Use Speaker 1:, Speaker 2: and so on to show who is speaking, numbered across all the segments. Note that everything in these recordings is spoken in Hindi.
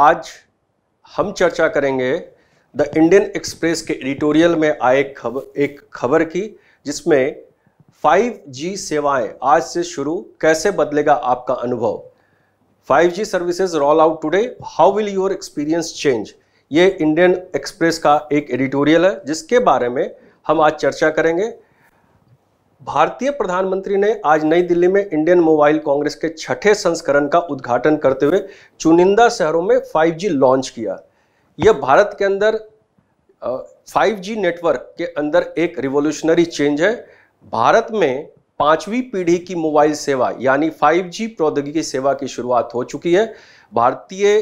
Speaker 1: आज हम चर्चा करेंगे द इंडियन एक्सप्रेस के एडिटोरियल में आए एक खबर की, जिसमें 5G सेवाएं आज से शुरू, कैसे बदलेगा आपका अनुभव। 5G services roll out today, how will your experience change. ये इंडियन एक्सप्रेस का एक एडिटोरियल है जिसके बारे में हम आज चर्चा करेंगे। भारतीय प्रधानमंत्री ने आज नई दिल्ली में इंडियन मोबाइल कांग्रेस के 6ठे संस्करण का उद्घाटन करते हुए चुनिंदा शहरों में 5G लॉन्च किया। यह भारत के अंदर 5G नेटवर्क के अंदर एक रिवॉल्यूशनरी चेंज है। भारत में 5वीं पीढ़ी की मोबाइल सेवा यानी 5G प्रौद्योगिकी सेवा की शुरुआत हो चुकी है। भारतीय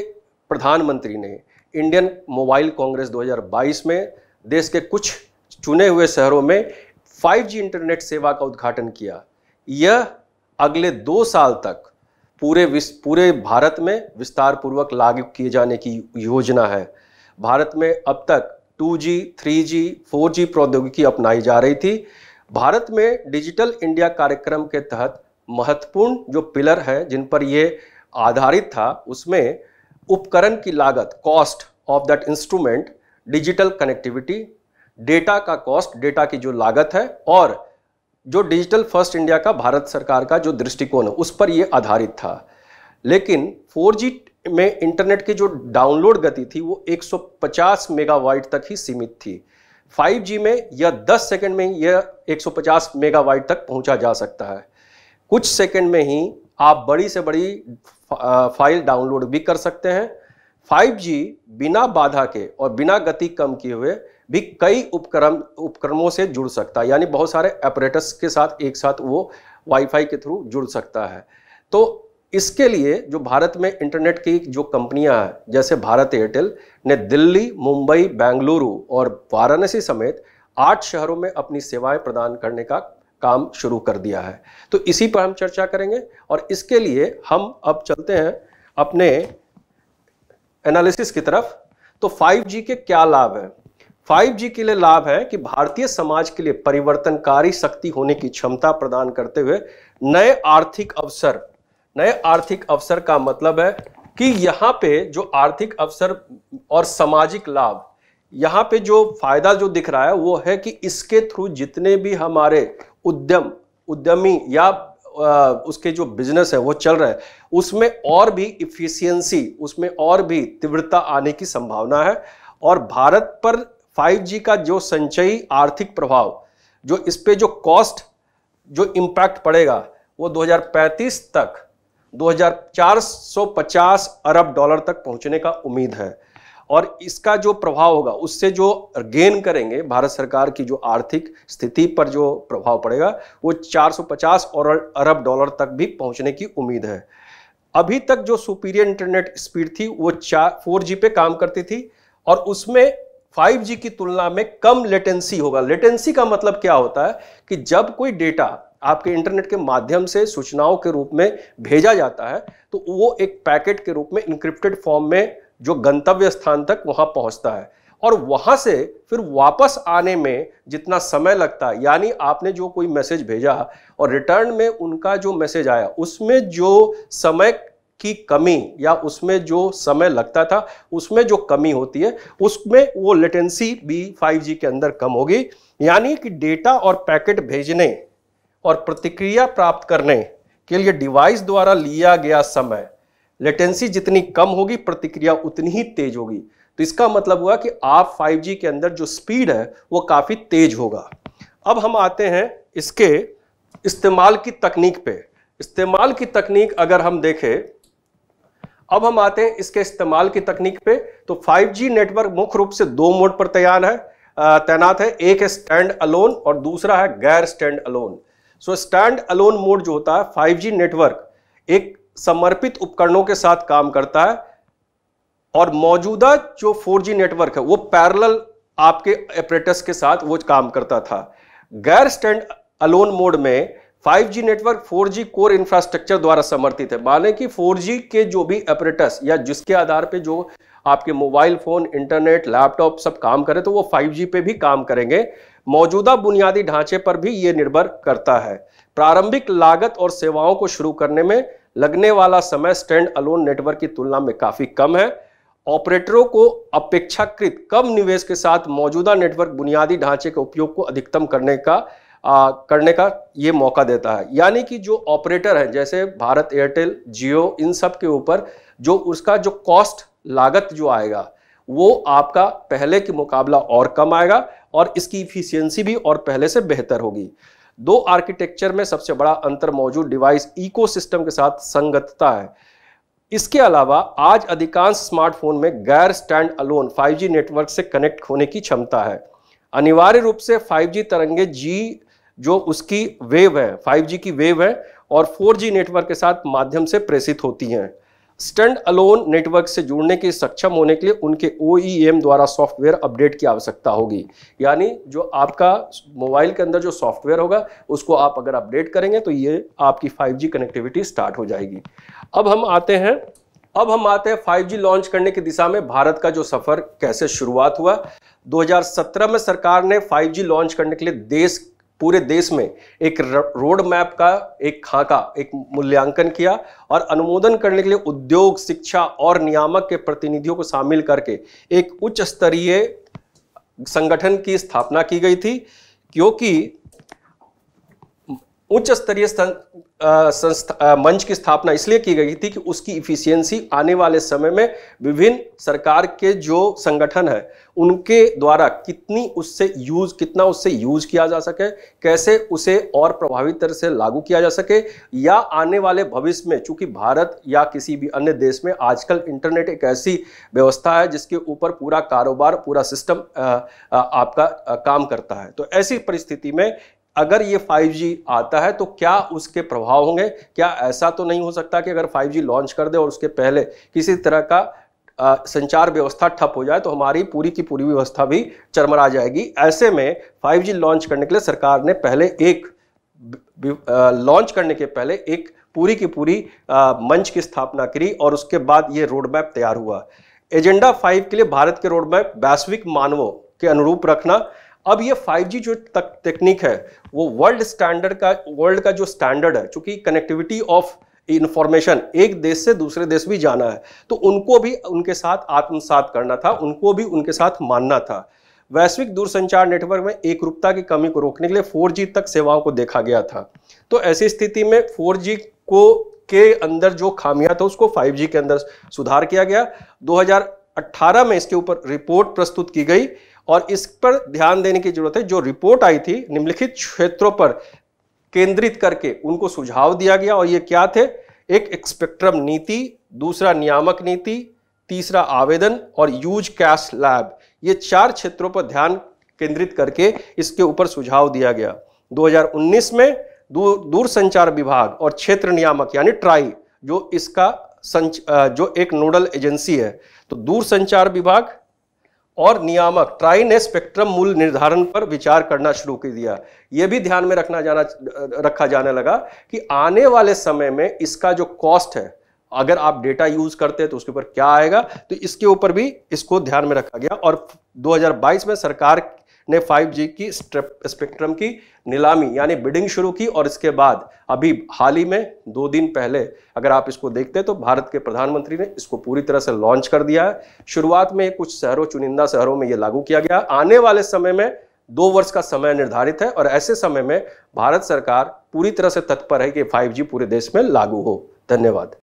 Speaker 1: प्रधानमंत्री ने इंडियन मोबाइल कांग्रेस 2022 में देश के कुछ चुने हुए शहरों में 5G इंटरनेट सेवा का उद्घाटन किया। यह अगले 2 साल तक पूरे भारत में विस्तार पूर्वक लागू किए जाने की योजना है। भारत में अब तक 2G, 3G, 4G प्रौद्योगिकी अपनाई जा रही थी। भारत में डिजिटल इंडिया कार्यक्रम के तहत महत्वपूर्ण जो पिलर है जिन पर यह आधारित था, उसमें उपकरण की लागत, cost of that instrument, digital connectivity, data का कॉस्ट, डेटा की जो लागत है, और जो डिजिटल फर्स्ट इंडिया का भारत सरकार का जो दृष्टिकोण है उस पर यह आधारित था। लेकिन 4G में इंटरनेट की जो डाउनलोड गति थी वो 150 मेगाबाइट तक ही सीमित थी। 5G में यह 10 सेकंड में यह 150 मेगाबाइट तक पहुंचा जा सकता है। कुछ सेकंड में ही आप बड़ी से बड़ी फाइल डाउनलोड भी कर सकते हैं। 5G बिना बाधा के और बिना गति कम किए हुए भी कई उपकरणों से जुड़ सकता है, यानी बहुत सारे ऑपरेटर्स के साथ एक साथ वो वाईफाई के थ्रू जुड़ सकता है। तो इसके लिए जो भारत में इंटरनेट की जो कंपनियां हैं, जैसे भारत एयरटेल ने दिल्ली, मुंबई, बेंगलुरु और वाराणसी समेत 8 शहरों में अपनी सेवाएं प्रदान करने का काम शुरू कर दिया है। तो इसी पर हम चर्चा करेंगे और इसके लिए हम अब चलते हैं अपने एनालिसिस की तरफ। तो 5G के क्या लाभ हैं? 5G के लिए लाभ है कि भारतीय समाज के लिए परिवर्तनकारी शक्ति होने की क्षमता प्रदान करते हुए नए आर्थिक अवसर का मतलब है कि यहाँ पे जो आर्थिक अवसर और सामाजिक लाभ, यहाँ पे जो फायदा जो दिख रहा है वो है कि इसके थ्रू जितने भी हमारे उद्यमी या उसके जो बिजनेस है वो चल रहे हैं, उसमें और भी इफिशियंसी, उसमें और भी तीव्रता आने की संभावना है। और भारत पर 5G का जो संचयी आर्थिक प्रभाव, जो इस पे जो कॉस्ट, जो इम्पैक्ट पड़ेगा, वो 2035 तक 2450 अरब डॉलर तक पहुंचने का उम्मीद है। और इसका जो प्रभाव होगा, उससे जो गेन करेंगे भारत सरकार की जो आर्थिक स्थिति पर जो प्रभाव पड़ेगा, वो 450 अरब डॉलर तक भी पहुंचने की उम्मीद है। अभी तक जो सुपीरियर इंटरनेट स्पीड थी वो 4G पे काम करती थी और उसमें 5G की तुलना में कम लेटेंसी होगा। लेटेंसी का मतलब क्या होता है कि जब कोई डेटा आपके इंटरनेट के माध्यम से सूचनाओं के रूप में भेजा जाता है तो वो एक पैकेट के रूप में इंक्रिप्टेड फॉर्म में जो गंतव्य स्थान तक वहां पहुंचता है, और वहां से फिर वापस आने में जितना समय लगता है, यानी आपने जो कोई मैसेज भेजा और रिटर्न में उनका जो मैसेज आया, उसमें जो समय की कमी या उसमें जो समय लगता था उसमें जो कमी होती है, उसमें वो लेटेंसी भी 5G के अंदर कम होगी। यानी कि डेटा और पैकेट भेजने और प्रतिक्रिया प्राप्त करने के लिए डिवाइस द्वारा लिया गया समय, लेटेंसी जितनी कम होगी, प्रतिक्रिया उतनी ही तेज होगी। तो इसका मतलब हुआ कि आप 5G के अंदर जो स्पीड है वो काफी तेज होगा। अब हम आते हैं इसके इस्तेमाल की तकनीक पे। इस्तेमाल की तकनीक अगर हम देखें, अब हम आते हैं इसके इस्तेमाल की तकनीक पे। तो 5G नेटवर्क मुख्य रूप से 2 मोड पर तैनात है। एक है स्टैंड अलोन और दूसरा है गैर stand alone. So stand alone mode जो होता है, 5G नेटवर्क एक समर्पित उपकरणों के साथ काम करता है और मौजूदा जो 4G नेटवर्क है वो पैरेलल आपके ऑपरेटर्स के साथ वो काम करता था। गैर स्टैंड अलोन मोड में 5G network 4G core infrastructure द्वारा समर्थित है। माने कि 4G के जो भी ऑपरेटर्स या जिसके आधार पे जो आपके मोबाइल फोन, इंटरनेट, लैपटॉप सब काम करे तो वो 5G पे भी काम करेंगे। मौजूदा बुनियादी ढांचे पर भी ये निर्भर करता है। प्रारंभिक लागत और सेवाओं को शुरू करने में लगने वाला समय स्टैंड अलोन नेटवर्क की तुलना में काफी कम है ऑपरेटरों को अपेक्षाकृत कम निवेश के साथ मौजूदा नेटवर्क बुनियादी ढांचे के उपयोग को अधिकतम करने का ये मौका देता है। यानी कि जो ऑपरेटर है जैसे भारत एयरटेल, जियो, इन सब के ऊपर जो उसका जो कॉस्ट लागत जो आएगा वो आपका पहले के मुकाबला और कम आएगा और इसकी इफिशियंसी भी और पहले से बेहतर होगी। दो आर्किटेक्चर में सबसे बड़ा अंतर मौजूद डिवाइस इकोसिस्टम के साथ संगतता है। इसके अलावा आज अधिकांश स्मार्टफोन में गैर स्टैंड अलोन 5G नेटवर्क से कनेक्ट होने की क्षमता है। अनिवार्य रूप से 5G तरंगे जो उसकी वेव है, 5G की वेव है और 4G नेटवर्क के साथ माध्यम से प्रेषित होती हैं। स्टैंड अलोन नेटवर्क से जुड़ने के सक्षम होने के लिए उनके OEM द्वारा सॉफ्टवेयर अपडेट की आवश्यकता होगी। यानी जो आपका मोबाइल के अंदर जो सॉफ्टवेयर होगा उसको आप अगर अपडेट करेंगे तो ये आपकी 5G कनेक्टिविटी स्टार्ट हो जाएगी। अब हम आते हैं 5G लॉन्च करने की दिशा में भारत का जो सफर कैसे शुरुआत हुआ। 2017 में सरकार ने 5G लॉन्च करने के लिए पूरे देश में एक रोड मैप का एक मूल्यांकन किया और अनुमोदन करने के लिए उद्योग, शिक्षा और नियामक के प्रतिनिधियों को शामिल करके एक उच्च स्तरीय संगठन की स्थापना की गई थी। क्योंकि उच्च स्तरीय मंच की स्थापना इसलिए की गई थी कि उसकी इफिशियंसी आने वाले समय में विभिन्न सरकार के जो संगठन है उनके द्वारा कितना उससे यूज किया जा सके, कैसे उसे और प्रभावी तरह से लागू किया जा सके, या आने वाले भविष्य में, चूंकि भारत या किसी भी अन्य देश में आजकल इंटरनेट एक ऐसी व्यवस्था है जिसके ऊपर पूरा कारोबार, पूरा सिस्टम आपका काम करता है। तो ऐसी परिस्थिति में अगर ये 5G आता है तो क्या उसके प्रभाव होंगे? क्या ऐसा तो नहीं हो सकता कि अगर 5G लॉन्च कर दे और उसके पहले किसी तरह का संचार व्यवस्था ठप हो जाए तो हमारी पूरी की पूरी व्यवस्था भी चरमरा जाएगी। ऐसे में 5G लॉन्च करने के लिए सरकार ने लॉन्च करने के पहले एक पूरी की पूरी मंच की स्थापना करी और उसके बाद ये रोड मैप तैयार हुआ। एजेंडा 5 के लिए भारत के रोड मैप वैश्विक मानवों के अनुरूप रखना। अब ये 5G जो तकनीक है वो वर्ल्ड का जो स्टैंडर्ड है, चूंकि कनेक्टिविटी ऑफ इंफॉर्मेशन एक देश से दूसरे देश भी जाना है तो उनको भी उनके साथ आत्मसात करना था, उनको भी उनके साथ मानना था। वैश्विक दूरसंचार नेटवर्क में एकरूपता की कमी को रोकने के लिए 4G तक सेवाओं को देखा गया था। तो ऐसी स्थिति में 4G के अंदर जो खामियां था उसको 5G के अंदर सुधार किया गया। 2018 में इसके ऊपर रिपोर्ट प्रस्तुत की गई और इस पर ध्यान देने की जरूरत है। जो रिपोर्ट आई थी निम्नलिखित क्षेत्रों पर केंद्रित करके उनको सुझाव दिया गया और ये क्या थे? एक स्पेक्ट्रम नीति, दूसरा नियामक नीति, तीसरा आवेदन और यूज कैश लैब। ये 4 क्षेत्रों पर ध्यान केंद्रित करके इसके ऊपर सुझाव दिया गया। 2019 में दूरसंचार विभाग और क्षेत्र नियामक यानी ट्राई जो एक नोडल एजेंसी है, तो दूरसंचार विभाग और नियामक ट्राई ने स्पेक्ट्रम मूल्य निर्धारण पर विचार करना शुरू कर दिया। यह भी ध्यान में रखा जाने लगा कि आने वाले समय में इसका जो कॉस्ट है, अगर आप डेटा यूज करते हैं तो उसके ऊपर क्या आएगा, तो इसके ऊपर भी इसको ध्यान में रखा गया। और 2022 में सरकार ने 5G की स्पेक्ट्रम की नीलामी यानी बिडिंग शुरू की और इसके बाद अभी हाल ही में 2 दिन पहले अगर आप इसको देखते हैं तो भारत के प्रधानमंत्री ने इसको पूरी तरह से लॉन्च कर दिया है। शुरुआत में कुछ चुनिंदा शहरों में यह लागू किया गया। आने वाले समय में 2 वर्ष का समय निर्धारित है और ऐसे समय में भारत सरकार पूरी तरह से तत्पर है कि 5G पूरे देश में लागू हो। धन्यवाद।